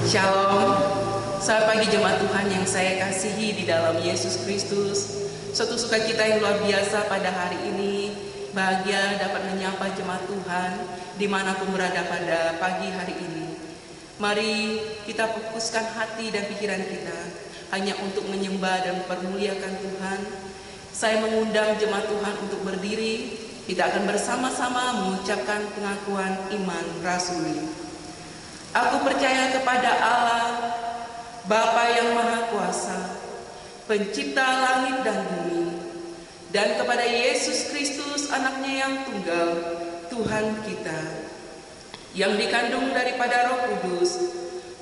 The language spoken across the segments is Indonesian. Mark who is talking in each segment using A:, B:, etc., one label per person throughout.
A: Shalom, selamat pagi jemaat Tuhan yang saya kasihi di dalam Yesus Kristus. Suatu sukacita yang luar biasa pada hari ini, bahagia dapat menyapa jemaat Tuhan dimanapun berada pada pagi hari ini. Mari kita fokuskan hati dan pikiran kita hanya untuk menyembah dan mempermuliakan Tuhan. Saya mengundang jemaat Tuhan untuk berdiri, kita akan bersama-sama mengucapkan pengakuan iman rasuli. Aku percaya kepada Allah, Bapa yang Maha Kuasa, Pencipta langit dan bumi, dan kepada Yesus Kristus, Anaknya yang tunggal, Tuhan kita, yang dikandung daripada Roh Kudus,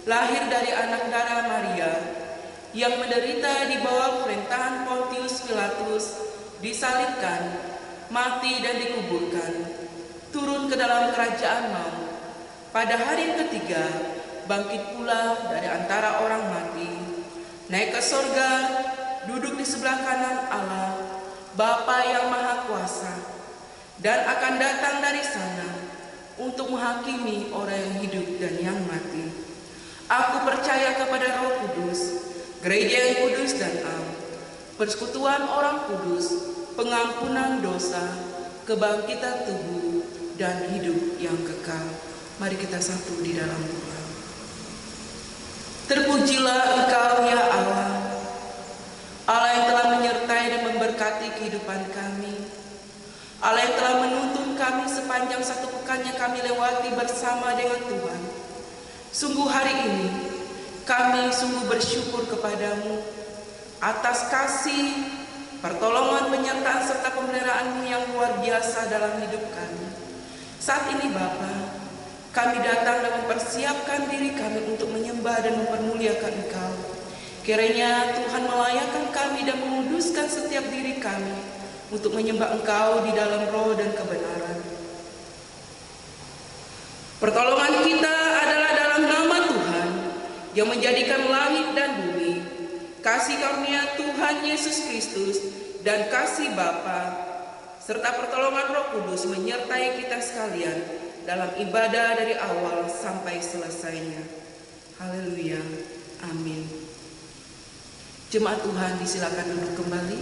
A: lahir dari anak darah Maria, yang menderita di bawah pemerintahan Pontius Pilatus, disalibkan, mati dan dikuburkan, turun ke dalam kerajaan maut. Pada hari ketiga, bangkit pula dari antara orang mati, naik ke sorga, duduk di sebelah kanan Allah, Bapa yang Maha Kuasa, dan akan datang dari sana untuk menghakimi orang yang hidup dan yang mati. Aku percaya kepada Roh Kudus, gereja yang kudus dan am, persekutuan orang kudus, pengampunan dosa, kebangkitan tubuh, dan hidup yang kekal. Mari kita satu di dalam doa. Terpujilah Engkau ya Allah, Allah yang telah menyertai dan memberkati kehidupan kami, Allah yang telah menuntun kami sepanjang satu pekan yang kami lewati bersama dengan Tuhan. Sungguh hari ini kami sungguh bersyukur kepadamu atas kasih, pertolongan, penyertaan serta pemeliharaan-Mu yang luar biasa dalam hidup kami. Saat ini Bapa, kami datang dan mempersiapkan diri kami untuk menyembah dan mempermuliakan Engkau. Kiranya Tuhan melayakkan kami dan menguduskan setiap diri kami untuk menyembah Engkau di dalam roh dan kebenaran. Pertolongan kita adalah dalam nama Tuhan yang menjadikan langit dan bumi, kasih karunia Tuhan Yesus Kristus dan kasih Bapa serta pertolongan Roh Kudus menyertai kita sekalian dalam ibadah dari awal sampai selesainya. Haleluya. Amin. Jemaat Tuhan disilakan duduk kembali.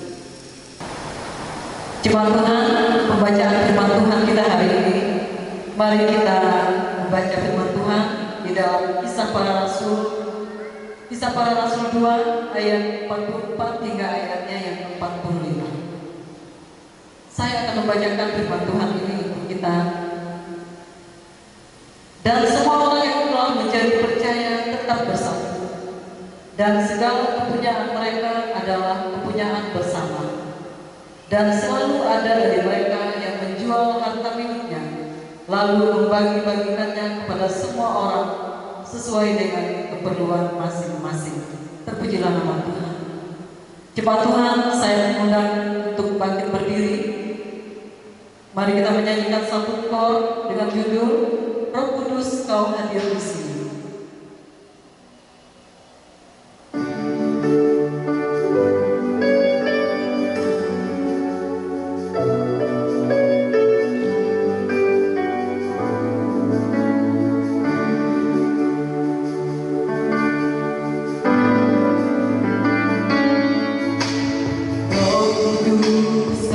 B: Jemaat Tuhan, pembacaan firman Tuhan kita hari ini. Mari kita membaca firman Tuhan di dalam Kisah Para Rasul. Kisah Para Rasul 2 ayat 44 hingga ayatnya yang 45. Saya akan membacakan firman Tuhan ini untuk kita. Dan semua orang yang telah menjadi percaya tetap bersatu, dan segala kepunyaan mereka adalah kepunyaan bersama. Dan selalu ada dari mereka yang menjual harta miliknya, lalu membagi-bagikannya kepada semua orang sesuai dengan keperluan masing-masing. Terpujilah nama Tuhan. Jemaat Tuhan, saya mengundang untuk bangkit berdiri. Mari kita menyanyikan satu kor dengan judul Roh Kudus, Kau hadir di sini.
C: Roh Kudus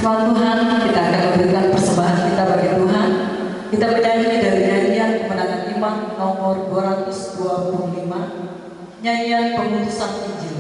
B: Firman Tuhan, kita akan memberikan persembahan kita bagi Tuhan. Kita menyanyi dari nyanyian Kemenangan Iman nomor 225, nyanyian pengutusan Injil.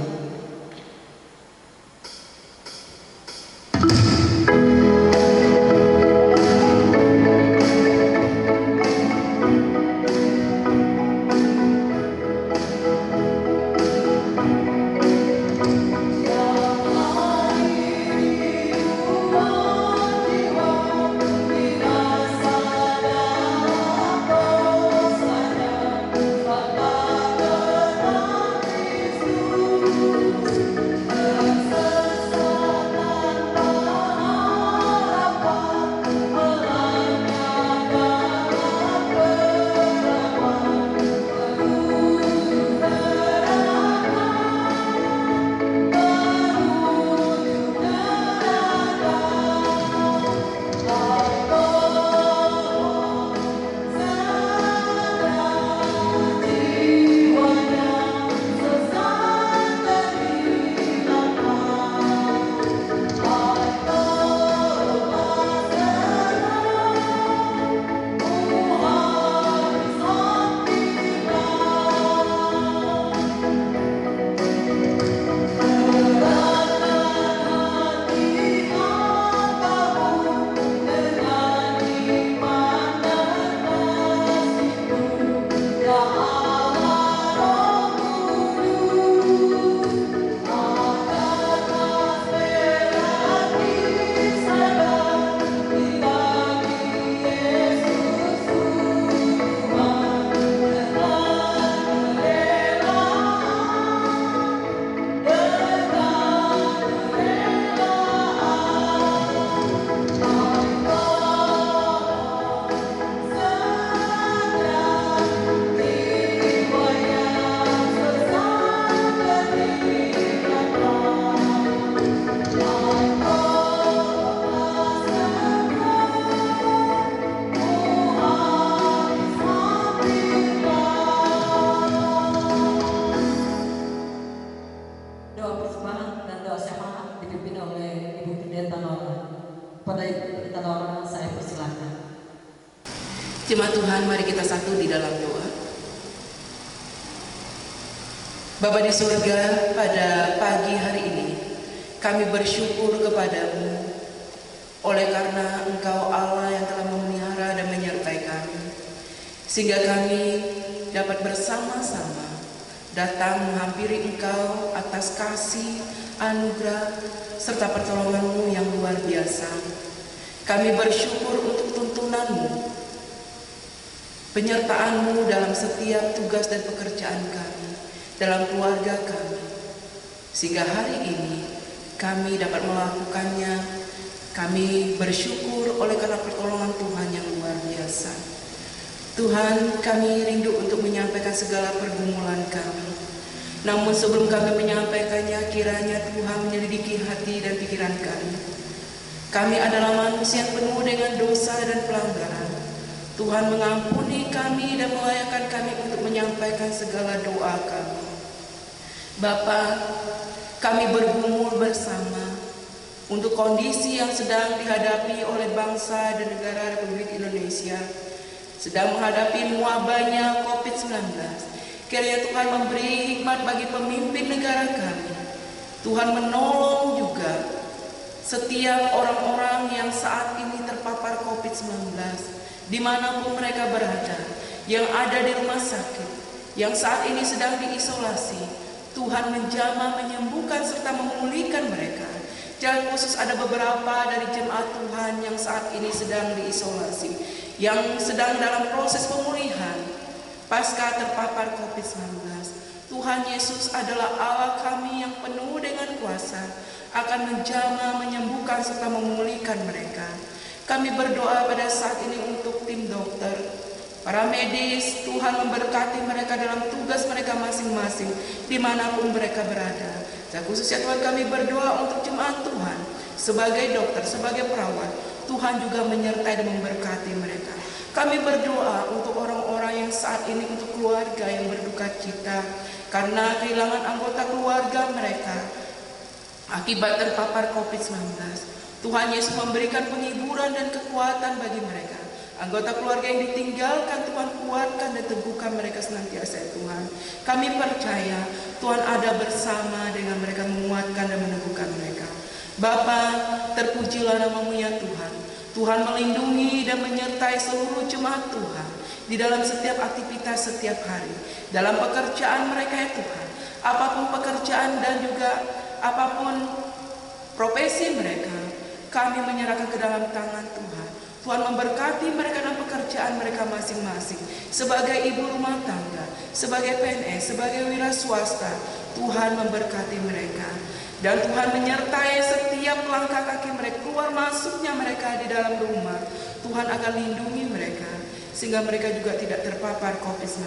A: Jemaat Tuhan, mari kita satu di dalam doa. Bapa di surga, pada pagi hari ini kami bersyukur kepadamu oleh karena Engkau Allah yang telah memelihara dan menyertai kami, sehingga kami dapat bersama-sama datang menghampiri Engkau atas kasih, anugerah, serta pertolongan-Mu yang luar biasa. Kami bersyukur untuk tuntunan-Mu, penyertaan-Mu dalam setiap tugas dan pekerjaan kami, dalam keluarga kami, sehingga hari ini kami dapat melakukannya. Kami bersyukur oleh karena pertolongan Tuhan yang luar biasa. Tuhan, kami rindu untuk menyampaikan segala pergumulan kami. Namun sebelum kami menyampaikannya, kiranya Tuhan menyelidiki hati dan pikiran kami. Kami adalah manusia yang penuh dengan dosa dan pelanggaran. Tuhan mengampuni kami dan melayakkan kami untuk menyampaikan segala doa kami. Bapa, kami bergumul bersama untuk kondisi yang sedang dihadapi oleh bangsa dan negara Republik Indonesia, sedang menghadapi wabahnya COVID-19. Kiranya Tuhan memberi hikmat bagi pemimpin negara kami. Tuhan menolong juga setiap orang-orang yang saat ini terpapar COVID-19, dimanapun mereka berada, yang ada di rumah sakit, yang saat ini sedang diisolasi. Tuhan menjamah, menyembuhkan, serta memulihkan mereka. Jangan khusus ada beberapa dari jemaat Tuhan yang saat ini sedang diisolasi, yang sedang dalam proses pemulihan pasca terpapar COVID-19. Tuhan Yesus adalah Allah kami yang penuh dengan kuasa, akan menjamah, menyembuhkan, serta memulihkan mereka. Kami berdoa pada saat ini untuk tim dokter, para medis. Tuhan memberkati mereka dalam tugas mereka masing-masing, dimanapun mereka berada. Dan khususnya Tuhan, kami berdoa untuk jemaat Tuhan, sebagai dokter, sebagai perawat. Tuhan juga menyertai dan memberkati mereka. Kami berdoa untuk orang-orang yang saat ini, untuk keluarga yang berduka cita karena kehilangan anggota keluarga mereka akibat terpapar COVID-19. Tuhan Yesus memberikan penghiburan dan kekuatan bagi mereka. Anggota keluarga yang ditinggalkan, Tuhan kuatkan dan teguhkan mereka senantiasa ya Tuhan. Kami percaya Tuhan ada bersama dengan mereka, menguatkan dan meneguhkan mereka. Bapa, terpujilah nama-Mu ya Tuhan. Tuhan melindungi dan menyertai seluruh jemaat Tuhan di dalam setiap aktivitas setiap hari, dalam pekerjaan mereka ya Tuhan. Apapun pekerjaan dan juga apapun profesi mereka, kami menyerahkan ke dalam tangan Tuhan. Tuhan memberkati mereka dalam pekerjaan mereka masing-masing. Sebagai ibu rumah tangga, sebagai PNS, sebagai wira swasta, Tuhan memberkati mereka. Dan Tuhan menyertai setiap langkah kaki mereka, keluar masuknya mereka di dalam rumah. Tuhan akan lindungi mereka, sehingga mereka juga tidak terpapar COVID-19.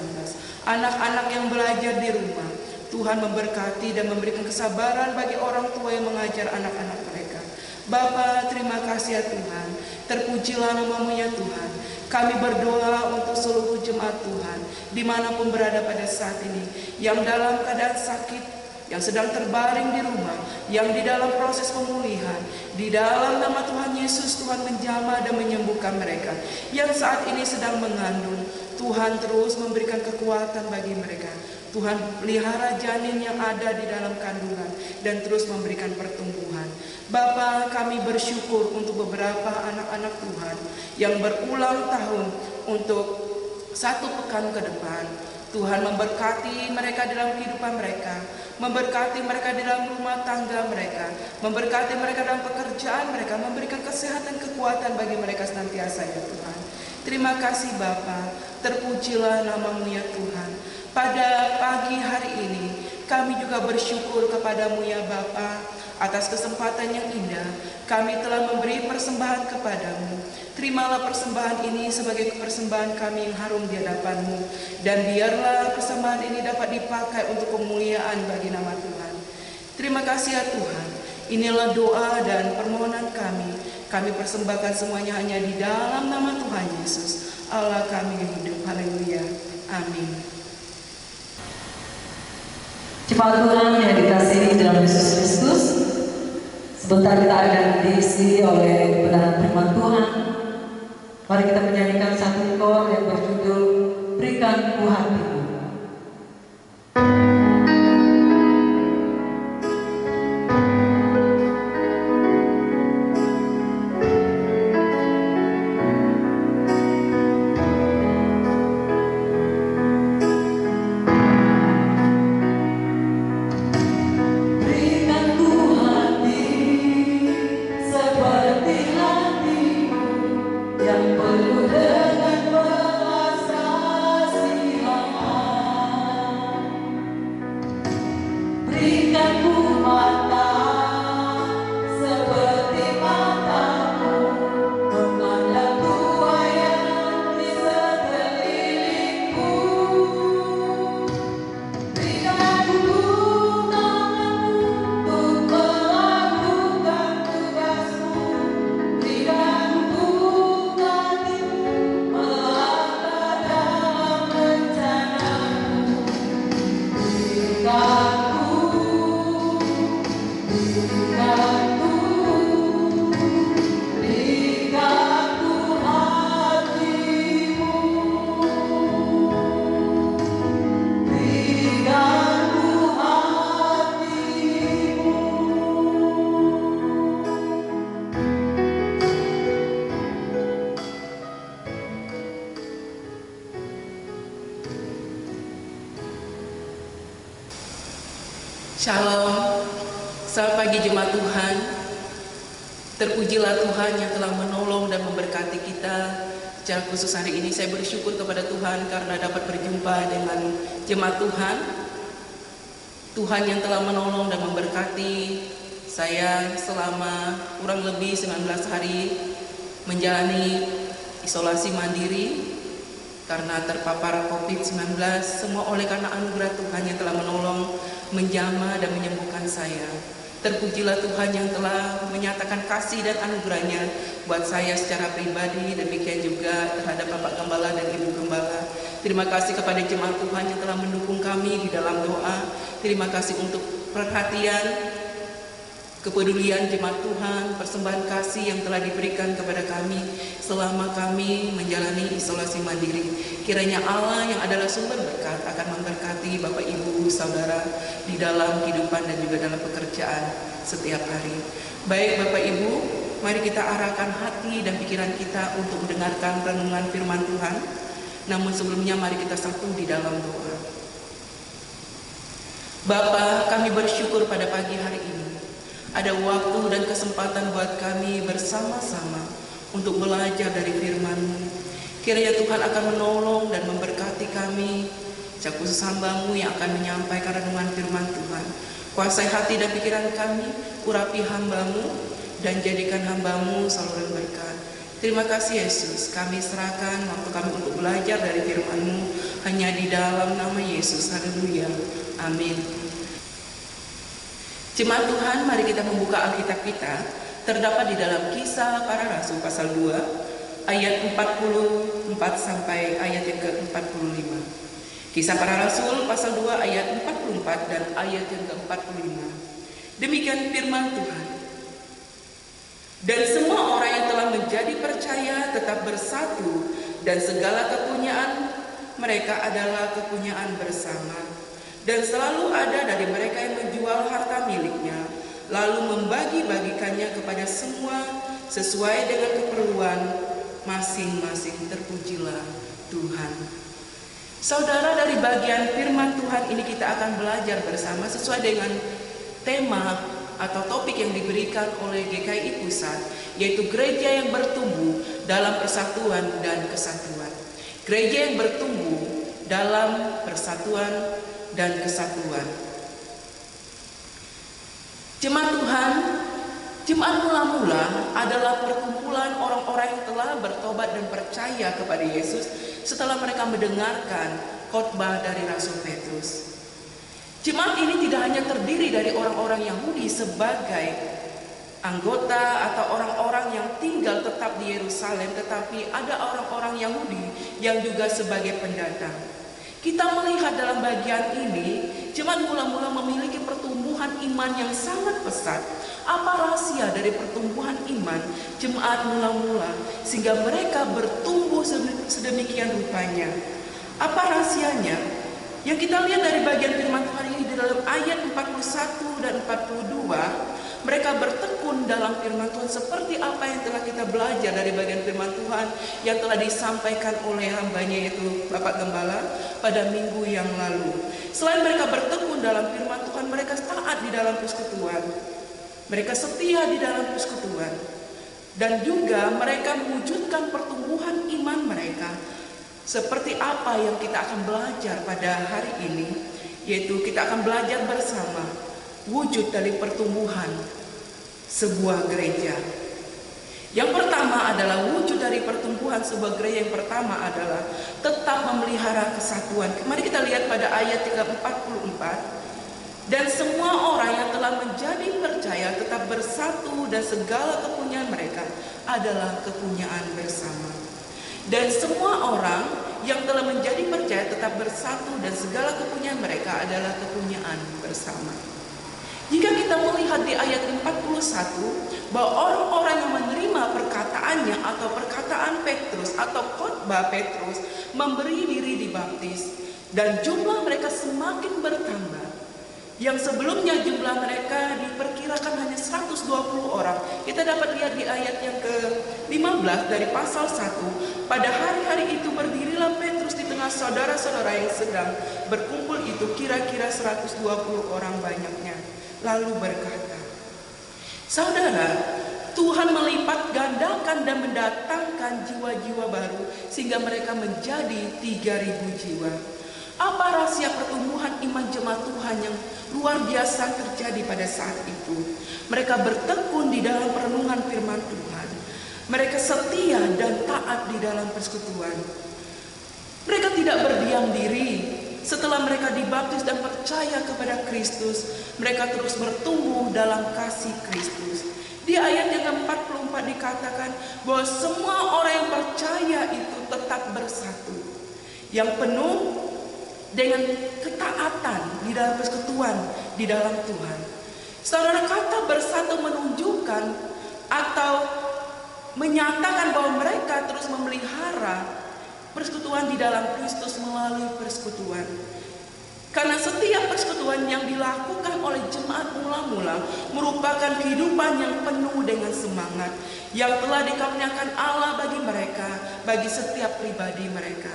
A: Anak-anak yang belajar di rumah, Tuhan memberkati dan memberikan kesabaran bagi orang tua yang mengajar anak-anak mereka. Bapa, terima kasih ya Tuhan. Terpujilah nama-Mu ya Tuhan. Kami berdoa untuk seluruh jemaat Tuhan, dimanapun berada pada saat ini, yang dalam keadaan sakit, yang sedang terbaring di rumah, yang di dalam proses pemulihan. Di dalam nama Tuhan Yesus, Tuhan menjamah dan menyembuhkan mereka. Yang saat ini sedang mengandung, Tuhan terus memberikan kekuatan bagi mereka. Tuhan pelihara janin yang ada di dalam kandungan dan terus memberikan pertumbuhan. Bapa, kami bersyukur untuk beberapa anak-anak Tuhan yang berulang tahun untuk 1 pekan ke depan. Tuhan memberkati mereka dalam kehidupan mereka, memberkati mereka di dalam rumah tangga mereka, memberkati mereka dalam pekerjaan mereka, memberikan kesehatan, kekuatan bagi mereka senantiasa ya Tuhan. Terima kasih Bapa, terpujilah nama-Mu ya Tuhan. Pada pagi hari ini kami juga bersyukur kepadamu ya Bapa, atas kesempatan yang indah kami telah memberi persembahan kepadamu. Terimalah persembahan ini sebagai persembahan kami yang harum di hadapan-Mu, dan biarlah persembahan ini dapat dipakai untuk kemuliaan bagi nama Tuhan. Terima kasih ya Tuhan. Inilah doa dan permohonan kami. Kami persembahkan semuanya hanya di dalam nama Tuhan Yesus, Allah kami yang hidup. Haleluya. Amin.
B: Jemaat Tuhan yang dikasihi dalam Yesus Kristus, sebentar kita akan diisi oleh kebenaran firman Tuhan. Mari kita menyanyikan satu kor yang berjudul Berikan Ku Hatimu.
A: Shalom, selamat pagi jemaat Tuhan. Terpujilah Tuhan yang telah menolong dan memberkati kita. Secara khusus hari ini saya bersyukur kepada Tuhan karena dapat berjumpa dengan jemaat Tuhan. Tuhan yang telah menolong dan memberkati saya selama kurang lebih 19 hari menjalani isolasi mandiri karena terpapar COVID-19, semua oleh karena anugerah Tuhan yang telah menolong, menjamah dan menyembuhkan saya. Terpujilah Tuhan yang telah menyatakan kasih dan anugerahnya buat saya secara pribadi, demikian juga terhadap Bapak Gembala dan Ibu Gembala. Terima kasih kepada jemaat Tuhan yang telah mendukung kami di dalam doa. Terima kasih untuk perhatian kepedulian jemaat Tuhan, persembahan kasih yang telah diberikan kepada kami selama kami menjalani isolasi mandiri. Kiranya Allah yang adalah sumber berkat akan memberkati Bapak Ibu Saudara di dalam kehidupan dan juga dalam pekerjaan setiap hari. Baik Bapak Ibu, mari kita arahkan hati dan pikiran kita untuk mendengarkan renungan firman Tuhan. Namun sebelumnya mari kita satu di dalam doa. Bapa, kami bersyukur pada pagi hari ini ada waktu dan kesempatan buat kami bersama-sama untuk belajar dari firman-Mu. Kiranya Tuhan akan menolong dan memberkati kami, khusus hamba-Mu yang akan menyampaikan renungan firman Tuhan. Kuasai hati dan pikiran kami, urapi hamba-Mu, dan jadikan hamba-Mu saluran berkat. Terima kasih Yesus, kami serahkan waktu kami untuk belajar dari firman-Mu hanya di dalam nama Yesus. Haleluya. Amin. Jemaat Tuhan, mari kita membuka Alkitab kita. Terdapat di dalam Kisah Para Rasul pasal 2 ayat 44 sampai ayat yang ke-45. Kisah Para Rasul pasal 2 ayat 44 dan ayat yang ke-45. Demikian firman Tuhan. Dan semua orang yang telah menjadi percaya tetap bersatu, dan segala kepunyaan mereka adalah kepunyaan bersama. Dan selalu ada dari mereka yang menjual harta miliknya, lalu membagi-bagikannya kepada semua sesuai dengan keperluan masing-masing. Terpujilah Tuhan. Saudara, dari bagian firman Tuhan ini kita akan belajar bersama sesuai dengan tema atau topik yang diberikan oleh GKI Pusat, yaitu gereja yang bertumbuh dalam persatuan dan kesatuan. Gereja yang bertumbuh dalam persatuan dan kesatuan. Jemaat Tuhan, jemaat mula-mula adalah perkumpulan orang-orang yang telah bertobat dan percaya kepada Yesus setelah mereka mendengarkan khotbah dari Rasul Petrus. Jemaat ini tidak hanya terdiri dari orang-orang Yahudi sebagai anggota atau orang-orang yang tinggal tetap di Yerusalem, tetapi ada orang-orang Yahudi yang juga sebagai pendatang. Kita melihat dalam bagian ini, jemaat mula-mula memiliki pertumbuhan iman yang sangat pesat. Apa rahasia dari pertumbuhan iman jemaat mula-mula sehingga mereka bertumbuh sedemikian rupanya? Apa rahasianya? Yang kita lihat dari bagian firman Tuhan ini di dalam ayat 41 dan 42, mereka bertekun dalam firman Tuhan seperti apa yang telah kita belajar dari bagian firman Tuhan yang telah disampaikan oleh hambanya yaitu Bapak Gembala pada minggu yang lalu. Selain mereka bertekun dalam firman Tuhan, mereka taat di dalam persekutuan. Mereka setia di dalam persekutuan. Dan juga mereka mewujudkan pertumbuhan iman mereka. Seperti apa yang kita akan belajar pada hari ini, yaitu kita akan belajar bersama wujud dari pertumbuhan sebuah gereja. Yang pertama adalah wujud dari pertumbuhan sebuah gereja. Yang pertama adalah tetap memelihara kesatuan. Mari kita lihat pada ayat 344. Dan semua orang yang telah menjadi percaya tetap bersatu, dan segala kepunyaan mereka adalah kepunyaan bersama. Dan semua orang yang telah menjadi percaya tetap bersatu, dan segala kepunyaan mereka adalah kepunyaan bersama. Jika kita melihat di ayat 41 bahwa orang-orang yang menerima perkataannya atau perkataan Petrus atau khotbah Petrus memberi diri dibaptis, dan jumlah mereka semakin bertambah. Yang sebelumnya jumlah mereka diperkirakan hanya 120 orang. Kita dapat lihat di ayat yang ke-15 dari pasal 1. Pada hari-hari itu berdirilah Petrus di tengah saudara-saudara yang sedang berkumpul itu, kira-kira 120 orang banyaknya. Lalu berkata, saudara, Tuhan melipat gandakan dan mendatangkan jiwa-jiwa baru sehingga mereka menjadi 3.000 jiwa. Apa rahasia pertumbuhan iman jemaat Tuhan yang luar biasa terjadi pada saat itu? Mereka bertekun di dalam perenungan firman Tuhan. Mereka setia dan taat di dalam persekutuan. Mereka tidak berdiam diri. Setelah mereka dibaptis dan percaya kepada Kristus, mereka terus bertumbuh dalam kasih Kristus. Di ayat yang ke-44 dikatakan bahwa semua orang yang percaya itu tetap bersatu, yang penuh dengan ketaatan di dalam persekutuan di dalam Tuhan. Saudara, kata bersatu menunjukkan atau menyatakan bahwa mereka terus memelihara persekutuan di dalam Kristus melalui persekutuan. Karena setiap persekutuan yang dilakukan oleh jemaat mula-mula merupakan kehidupan yang penuh dengan semangat yang telah dikaruniakan Allah bagi mereka, bagi setiap pribadi mereka.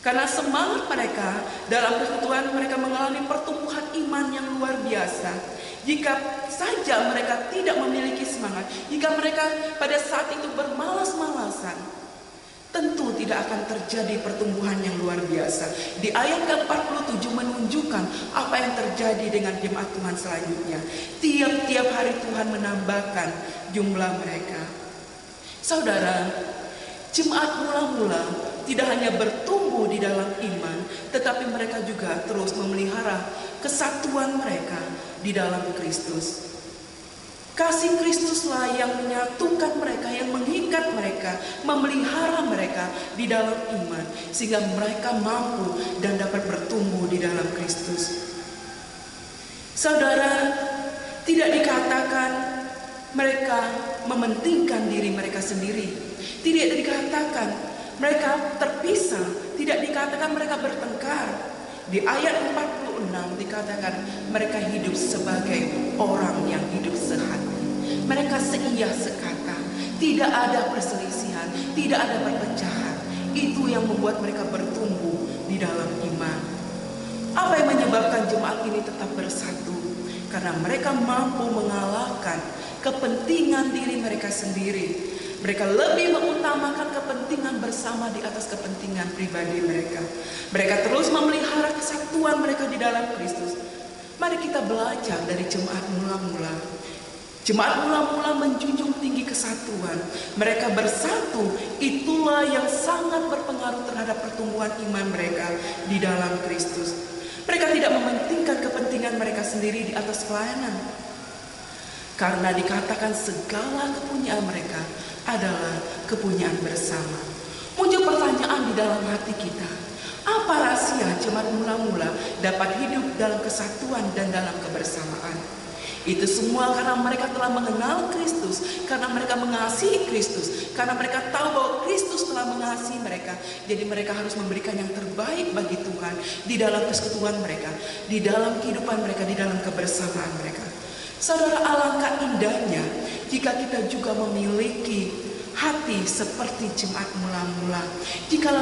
A: Karena semangat mereka dalam persekutuan, mereka mengalami pertumbuhan iman yang luar biasa. Jika saja mereka tidak memiliki semangat, jika mereka pada saat itu bermalas-malasan, tentu tidak akan terjadi pertumbuhan yang luar biasa. Di ayat ke-47 menunjukkan apa yang terjadi dengan jemaat Tuhan selanjutnya. Tiap-tiap hari Tuhan menambahkan jumlah mereka. Saudara, jemaat mula-mula tidak hanya bertumbuh di dalam iman, tetapi mereka juga terus memelihara kesatuan mereka di dalam Kristus. Kasih Kristuslah yang menyatukan mereka, yang mengikat mereka, memelihara mereka di dalam iman, sehingga mereka mampu dan dapat bertumbuh di dalam Kristus. Saudara, tidak dikatakan mereka mementingkan diri mereka sendiri, tidak dikatakan mereka terpisah, tidak dikatakan mereka bertengkar. Di ayat 46 dikatakan mereka hidup sebagai orang yang hidup sehati. Mereka seia sekata, tidak ada perselisihan, tidak ada perpecahan. Itu yang membuat mereka bertumbuh di dalam iman. Apa yang menyebabkan jemaat ini tetap bersatu? Karena mereka mampu mengalahkan kepentingan diri mereka sendiri. Mereka lebih mengutamakan kepentingan bersama di atas kepentingan pribadi mereka. Mereka terus memelihara kesatuan mereka di dalam Kristus. Mari kita belajar dari jemaat mula-mula. Jemaat mula-mula menjunjung tinggi kesatuan. Mereka bersatu, itulah yang sangat berpengaruh terhadap pertumbuhan iman mereka di dalam Kristus. Mereka tidak mementingkan kepentingan mereka sendiri di atas pelayanan. Karena dikatakan segala kepunyaan mereka adalah kepunyaan bersama. Muncul pertanyaan di dalam hati kita, apa rahasia jemaat mula-mula dapat hidup dalam kesatuan dan dalam kebersamaan? Itu semua karena mereka telah mengenal Kristus, karena mereka mengasihi Kristus, karena mereka tahu bahwa Kristus telah mengasihi mereka. Jadi mereka harus memberikan yang terbaik bagi Tuhan di dalam persekutuan mereka, di dalam kehidupan mereka, di dalam kebersamaan mereka. Saudara, alangkah indahnya jika kita juga memiliki hati seperti jemaat mula-mula. Jika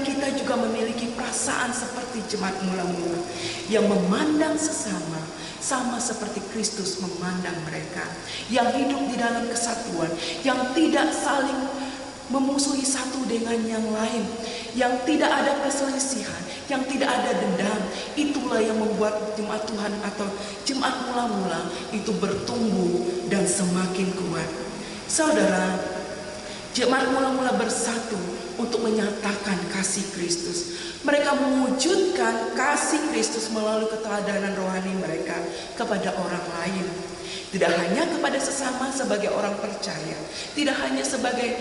A: kita juga memiliki perasaan seperti jemaat mula-mula yang memandang sesama sama seperti Kristus memandang mereka, yang hidup di dalam kesatuan, yang tidak saling memusuhi satu dengan yang lain, yang tidak ada perselisihan, yang tidak ada dendam. Itulah yang membuat jemaat Tuhan atau jemaat mula-mula itu bertumbuh dan semakin kuat. Saudara, jemaat mula-mula bersatu untuk menyatakan kasih Kristus. Mereka mewujudkan kasih Kristus melalui keteladanan rohani mereka kepada orang lain. Tidak hanya kepada sesama sebagai orang percaya, tidak hanya sebagai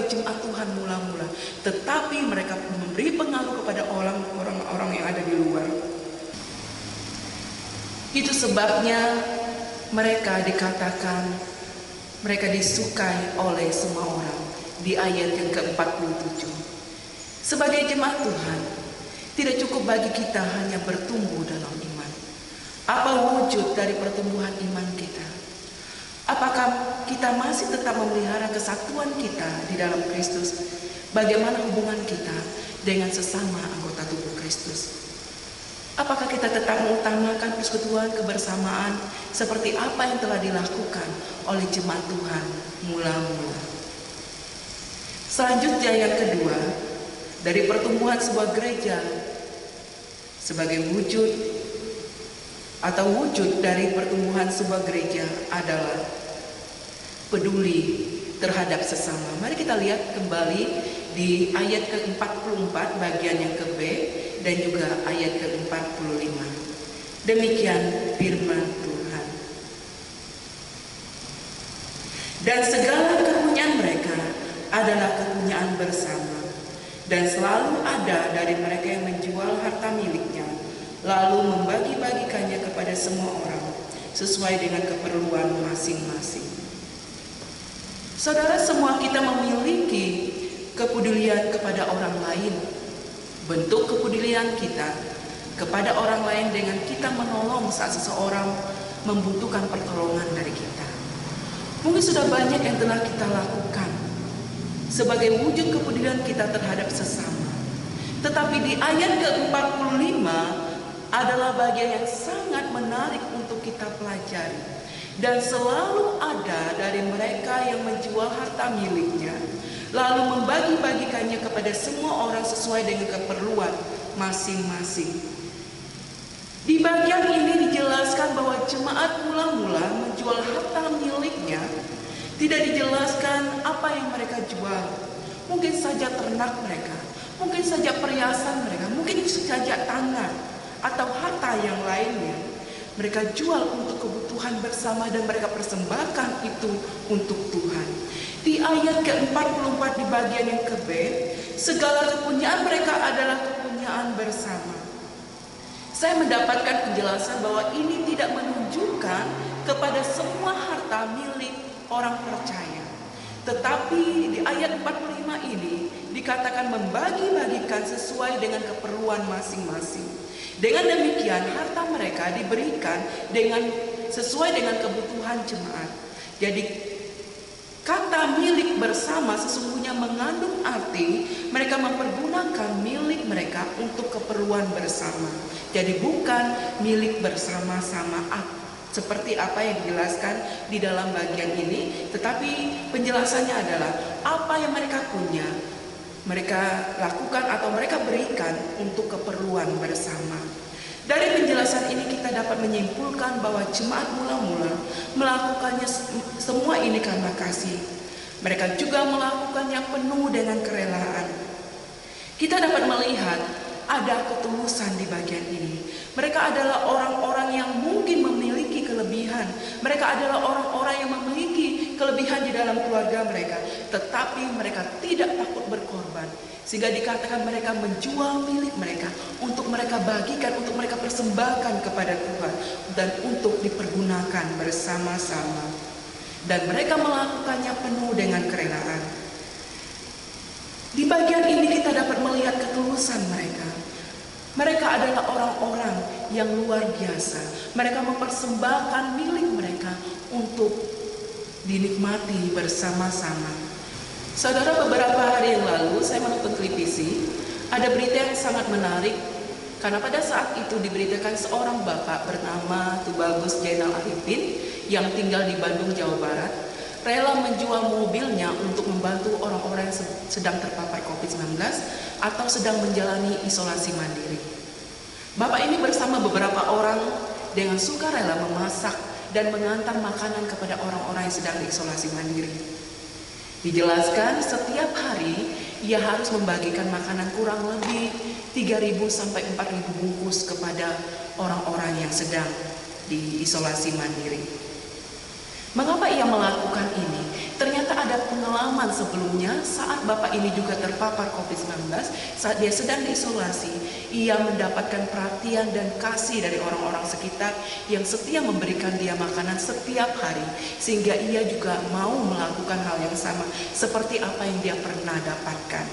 A: jemaat Tuhan mula-mula, tetapi mereka memberi pengaruh kepada orang-orang yang ada di luar. Itu sebabnya mereka dikatakan mereka disukai oleh semua orang di ayat yang ke-47. Sebagai jemaat Tuhan, tidak cukup bagi kita hanya bertumbuh dalam iman. Apa wujud dari pertumbuhan iman kita? Apakah kita masih tetap memelihara kesatuan kita di dalam Kristus? Bagaimana hubungan kita dengan sesama anggota tubuh Kristus? Apakah kita tetap mengutamakan persekutuan kebersamaan seperti apa yang telah dilakukan oleh jemaat Tuhan mula-mula? Selanjutnya yang kedua, dari pertumbuhan sebuah gereja sebagai wujud dari pertumbuhan sebuah gereja adalah peduli terhadap sesama. Mari kita lihat kembali di ayat ke-44 bagian yang ke-B dan juga ayat ke-45. Demikian firman Tuhan. Dan segala kepunyaan mereka adalah kepunyaan bersama, dan selalu ada dari mereka yang menjual harta miliknya, lalu membagi-bagikannya kepada semua orang. sesuai dengan keperluan masing-masing. Saudara, semua kita memiliki kepedulian kepada orang lain. Bentuk kepedulian kita kepada orang lain dengan kita menolong saat seseorang membutuhkan pertolongan dari kita. Mungkin sudah banyak yang telah kita lakukan sebagai wujud kepedulian kita terhadap sesama. Tetapi di ayat ke-45 adalah bagian yang sangat menarik untuk kita pelajari. Dan selalu ada dari mereka yang menjual harta miliknya, lalu membagi-bagikannya kepada semua orang sesuai dengan keperluan masing-masing. Di bagian ini dijelaskan bahwa jemaat mula-mula menjual harta miliknya. Tidak dijelaskan apa yang mereka jual. Mungkin saja ternak mereka, mungkin saja perhiasan mereka, mungkin saja tanah atau harta yang lainnya. Mereka jual untuk kebutuhan bersama dan mereka persembahkan itu untuk Tuhan. Di ayat ke-44 di bagian yang ke-B, segala kepunyaan mereka adalah kepunyaan bersama. Saya mendapatkan penjelasan bahwa ini tidak menunjukkan kepada semua harta milik orang percaya. Tetapi di ayat 45 ini dikatakan membagi-bagikan sesuai dengan keperluan masing-masing. Dengan demikian harta mereka diberikan sesuai dengan kebutuhan jemaat. Jadi kata milik bersama sesungguhnya mengandung arti mereka mempergunakan milik mereka untuk keperluan bersama. Jadi bukan milik bersama-sama seperti apa yang dijelaskan di dalam bagian ini, tetapi penjelasannya adalah apa yang mereka punya, mereka lakukan atau mereka berikan untuk keperluan bersama. Dari penjelasan ini kita dapat menyimpulkan bahwa jemaat mula-mula melakukannya semua ini karena kasih. Mereka juga melakukannya penuh dengan kerelaan. Kita dapat melihat ada ketulusan di bagian ini. Mereka adalah orang-orang yang mungkin memiliki kelebihan. Mereka adalah orang-orang yang memiliki kelebihan di dalam keluarga mereka. Tetapi mereka tidak takut berkorban. Sehingga dikatakan mereka menjual milik mereka untuk mereka bagikan, untuk mereka persembahkan kepada Tuhan. Dan untuk dipergunakan bersama-sama. Dan mereka melakukannya penuh dengan kerelaan. Di bagian ini kita dapat melihat ketulusan mereka. Mereka adalah orang-orang yang luar biasa. Mereka mempersembahkan milik mereka untuk dinikmati bersama-sama. Saudara, beberapa hari yang lalu saya menonton televisi. Ada berita yang sangat menarik. Karena pada saat itu diberitakan seorang bapak bernama Tubagus Zainal Arifin yang tinggal di Bandung, Jawa Barat, rela menjual mobilnya untuk membantu orang-orang yang sedang terpapar COVID-19 atau sedang menjalani isolasi mandiri. Bapak ini bersama beberapa orang dengan sukarela memasak dan mengantar makanan kepada orang-orang yang sedang diisolasi mandiri. Dijelaskan setiap hari ia harus membagikan makanan kurang lebih 3.000 sampai 4.000 bungkus kepada orang-orang yang sedang diisolasi mandiri. Mengapa ia melakukan ini? Ternyata ada pengalaman sebelumnya saat bapak ini juga terpapar COVID-19. Saat dia sedang diisolasi, ia mendapatkan perhatian dan kasih dari orang-orang sekitar yang setia memberikan dia makanan setiap hari. Sehingga ia juga mau melakukan hal yang sama seperti apa yang dia pernah dapatkan.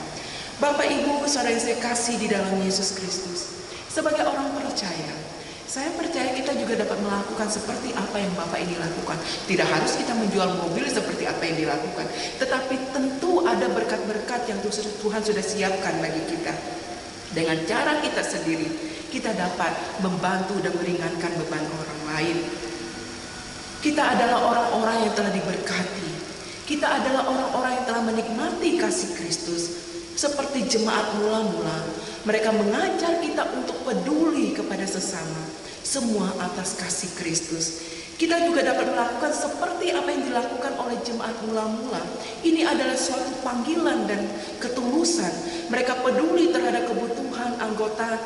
A: Bapak, Ibu, saudara yang saya kasih di dalam Yesus Kristus, sebagai orang percaya, saya percaya kita juga dapat melakukan seperti apa yang Bapak ini lakukan. Tidak harus kita menjual mobil seperti apa yang dilakukan, tetapi tentu ada berkat-berkat yang Tuhan sudah siapkan bagi kita. Dengan cara kita sendiri, kita dapat membantu dan meringankan beban orang lain. Kita adalah orang-orang yang telah diberkati. Kita adalah orang-orang yang telah menikmati kasih Kristus. Seperti jemaat mula-mula, mereka mengajar kita untuk peduli kepada sesama. Semua atas kasih Kristus. Kita juga dapat melakukan seperti apa yang dilakukan oleh jemaat mula-mula. Ini adalah suatu panggilan dan ketulusan. Mereka peduli terhadap kebutuhan anggota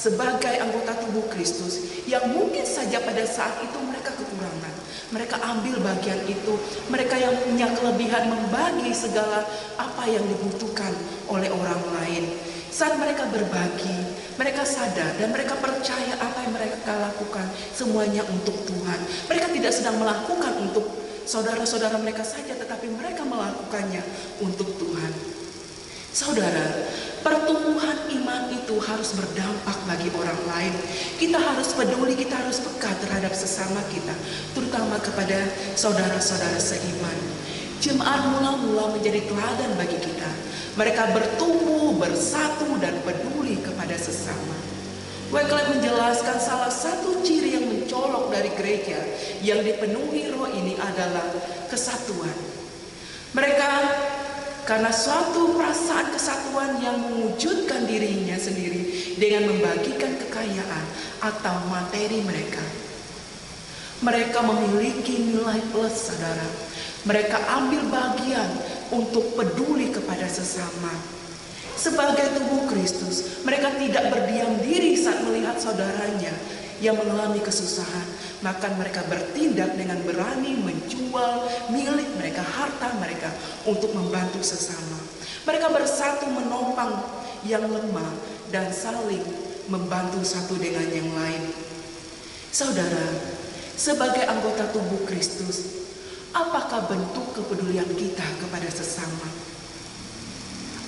A: sebagai anggota tubuh Kristus yang mungkin saja pada saat itu mereka kekurangan. Mereka ambil bagian itu. Mereka yang punya kelebihan membagi segala apa yang dibutuhkan oleh orang lain. Saat mereka berbagi, mereka sadar dan mereka percaya apa yang mereka lakukan semuanya untuk Tuhan. Mereka tidak sedang melakukan untuk saudara-saudara mereka saja, tetapi mereka melakukannya untuk Tuhan. Saudara, pertumbuhan iman itu harus berdampak bagi orang lain. Kita harus peduli, kita harus peka terhadap sesama kita, terutama kepada saudara-saudara seiman. Jemaat mula-mula menjadi teladan bagi kita. Mereka bertumbuh, bersatu, dan peduli kepada sesama. Wycliffe menjelaskan salah satu ciri yang mencolok dari gereja yang dipenuhi roh ini adalah kesatuan. Mereka karena suatu perasaan kesatuan yang mewujudkan dirinya sendiri dengan membagikan kekayaan atau materi mereka. Mereka memiliki nilai plus, saudara. Mereka ambil bagian untuk peduli kepada sesama. Sebagai tubuh Kristus, mereka tidak berdiam diri saat melihat saudaranya yang mengalami kesusahan. Maka mereka bertindak dengan berani menjual milik mereka, harta mereka untuk membantu sesama. Mereka bersatu menopang yang lemah dan saling membantu satu dengan yang lain. Saudara, sebagai anggota tubuh Kristus, apakah bentuk kepedulian kita kepada sesama?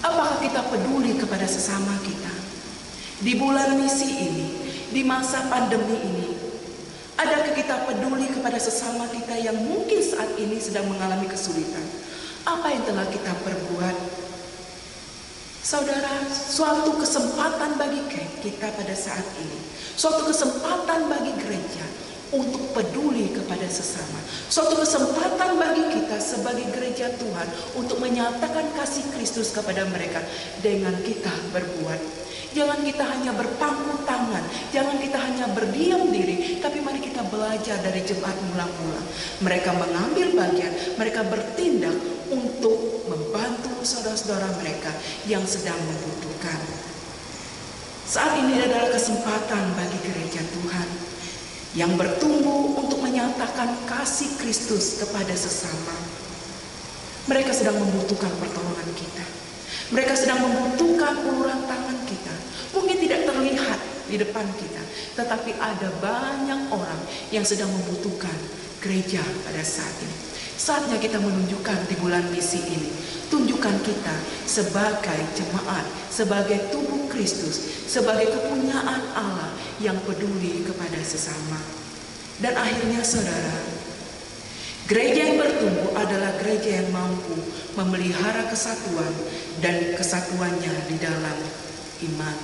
A: Apakah kita peduli kepada sesama kita? Di bulan misi ini, di masa pandemi ini, adakah kita peduli kepada sesama kita yang mungkin saat ini sedang mengalami kesulitan? Apa yang telah kita perbuat? Saudara, suatu kesempatan bagi kita pada saat ini, suatu kesempatan bagi gereja untuk peduli kepada sesama. Suatu kesempatan bagi kita sebagai gereja Tuhan untuk menyatakan kasih Kristus kepada mereka dengan kita berbuat. Jangan kita hanya berpangku tangan, jangan kita hanya berdiam diri, tapi mari kita belajar dari jemaat mula-mula. Mereka mengambil bagian, mereka bertindak untuk membantu saudara-saudara mereka yang sedang membutuhkan. Saat ini adalah kesempatan bagi gereja Tuhan yang bertumbuh untuk menyatakan kasih Kristus kepada sesama. Mereka sedang membutuhkan pertolongan kita. Mereka sedang membutuhkan uluran tangan kita. Mungkin tidak terlihat di depan kita, tetapi ada banyak orang yang sedang membutuhkan gereja pada saat ini. Saatnya kita menunjukkan di bulan misi ini, tunjukkan kita sebagai jemaat, sebagai tubuh Kristus, sebagai kepunyaan Allah yang peduli kepada sesama. Dan akhirnya saudara, gereja yang bertumbuh adalah gereja yang mampu memelihara kesatuan dan kesatuannya di dalam iman.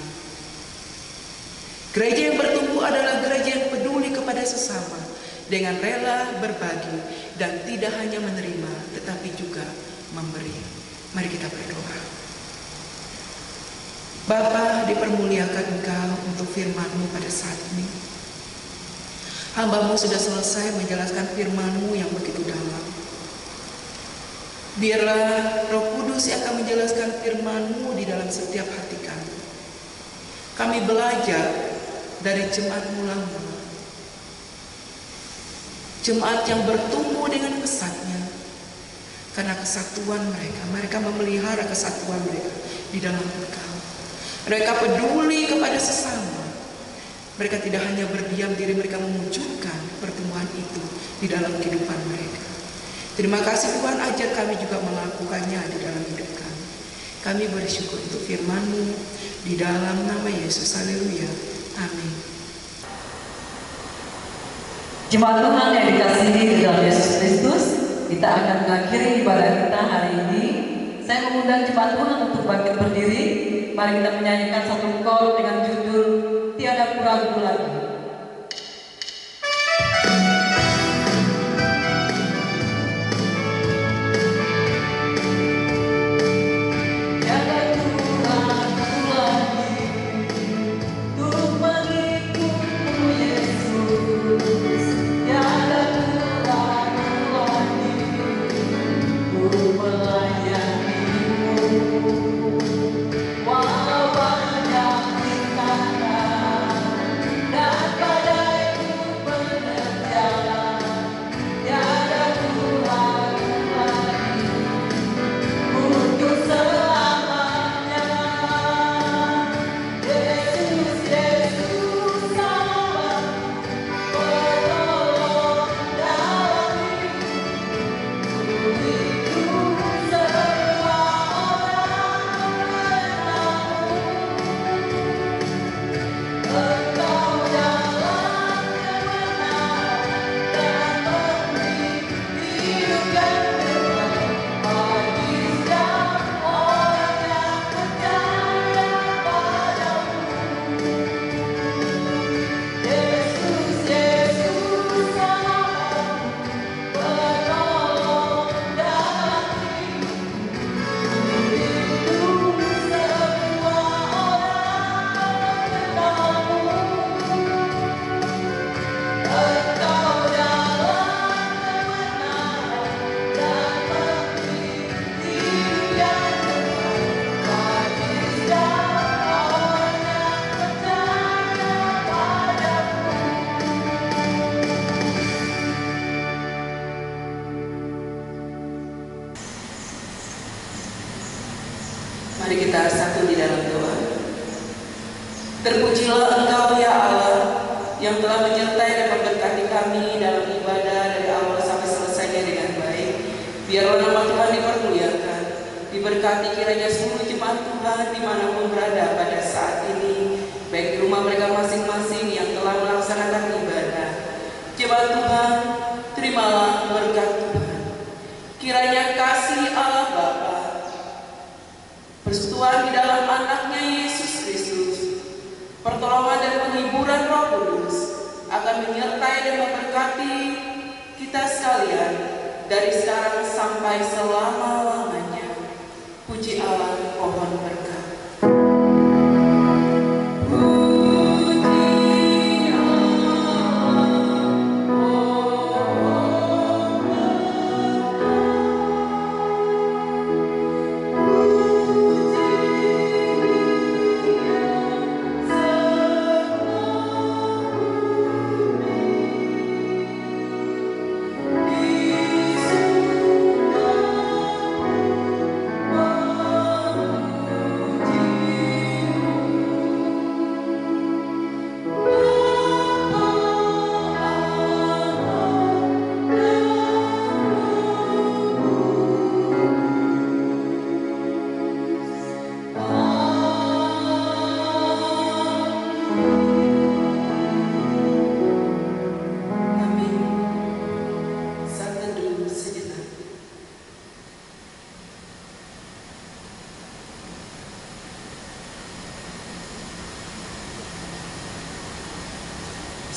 A: Gereja yang bertumbuh adalah gereja yang peduli kepada sesama dengan rela berbagi dan tidak hanya menerima tetapi juga memberi. Mari kita berdoa. Bapa, dipermuliakan Engkau untuk firman-Mu pada saat ini. Hamba-Mu sudah selesai menjelaskan firman-Mu yang begitu dalam. Biarlah Roh Kudus yang akan menjelaskan firman-Mu di dalam setiap hati kami. Kami belajar dari jemaat mula-mula. Jemaat yang bertumbuh dengan pesatnya. Karena kesatuan mereka memelihara kesatuan mereka di dalam Engkau. Mereka peduli kepada sesama. Mereka tidak hanya berdiam diri, mereka mewujudkan pertumbuhan itu di dalam kehidupan mereka. Terima kasih Tuhan, ajar kami juga melakukannya di dalam hidup kami. Kami bersyukur untuk firman-Mu di dalam nama Yesus. Haleluya. Amin.
B: Jemaat Tuhan yang dikasihi di dalam Yesus Kristus, kita akan mengakhiri ibadah kita hari ini. Saya mengundang jemaat Tuhan untuk bangkit berdiri. Mari kita menyanyikan satu kor dengan judul Tiada Ku-Ragu Lagi.
C: Walau banyak rintangan
A: Mari kita satu di dalam doa. Terpujilah Engkau ya Allah yang telah menyertai dan memberkati kami dalam ibadah dari awal sampai selesainya dengan baik. Biarlah nama Tuhan dipermuliakan, diberkati kiranya seluruh jemaat Tuhan dimanapun berada pada saat ini, baik di rumah mereka masing-masing yang telah melaksanakan ibadah. Jemaat Tuhan, terimalah berkat Tuhan. Kiranya kasih Allah Bapa, persekutuan di dalam anaknya Yesus Kristus, pertolongan dan penghiburan Roh Kudus akan menyertai dan memberkati kita sekalian dari sekarang sampai selama-lamanya. Puji Allah, mohon berkat.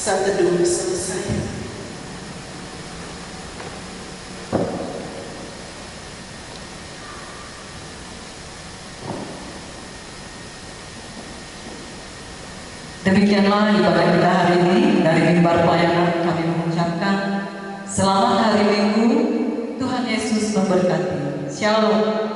A: Saat teduh selesai.
B: Demikianlah ibadah kita hari ini. Dari mimbar pelayanan kami mengucapkan selamat hari Minggu. Tuhan Yesus memberkati. Shalom.